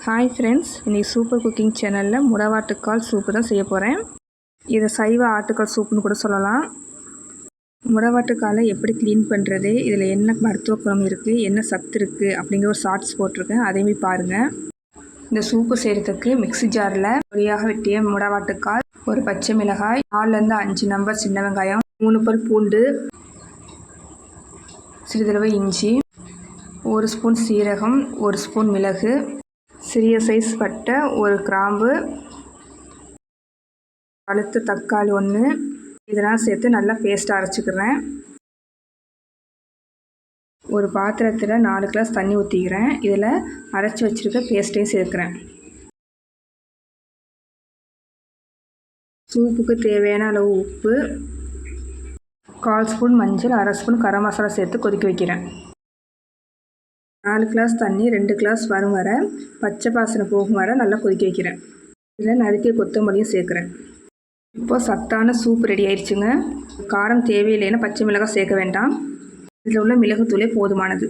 Hi friends, இன்றைக்கி super cooking சேனலில் முடவாட்டுக்கால் soup தான் செய்ய போகிறேன். இதை சைவ ஆட்டுக்கால் சூப்புன்னு கூட சொல்லலாம். முடவாட்டுக்காலை எப்படி க்ளீன் பண்ணுறது, இதில் என்ன மருத்துவ குணம் இருக்குது, என்ன சத்து இருக்குது அப்படிங்கிற ஒரு ஷார்ட்ஸ் போட்டிருக்கேன், அதையுமே பாருங்கள். இந்த சூப்பு செய்கிறதுக்கு மிக்ஸி ஜாரில் பொடியாக வெட்டிய முடவாட்டுக்கால், ஒரு பச்சை மிளகாய், 4லேருந்து 5 நம்பர் சின்ன வெங்காயம், 3 பல் பூண்டு, சிறிதளவு இஞ்சி, 1 ஸ்பூன் சீரகம், 1 ஸ்பூன் மிளகு, சிறிய சைஸ் பட்டை, 1 கிராம்பு, பழுத்த தக்காளி 1, இதெல்லாம் சேர்த்து நல்லா பேஸ்ட்டாக அரைச்சிக்கிறேன். ஒரு பாத்திரத்தில் 4 கிளாஸ் தண்ணி ஊற்றிக்கிறேன். இதில் அரைச்சி வச்சுருக்க பேஸ்ட்டையும் சேர்க்குறேன். சூப்புக்கு தேவையான அளவு உப்பு, 1/4 ஸ்பூன் மஞ்சள், 1/2 ஸ்பூன் கரம் மசாலா சேர்த்து கொதிக்க வைக்கிறேன். 4 கிளாஸ் தண்ணி 2 கிளாஸ் வரும் வர, பச்சை வாசனை போகும் வர நல்லா கொதிக்க வைக்கிறேன். இதில் நறுக்கிய கொத்தமல்லியும் சேர்க்குறேன். இப்போது சத்தான சூப் ரெடி ஆயிடுச்சுங்க. காரம் தேவையில்லைன்னா பச்சை மிளகாய் சேர்க்க வேண்டாம். இதில் உள்ள மிளகுத்தூளே போதுமானது.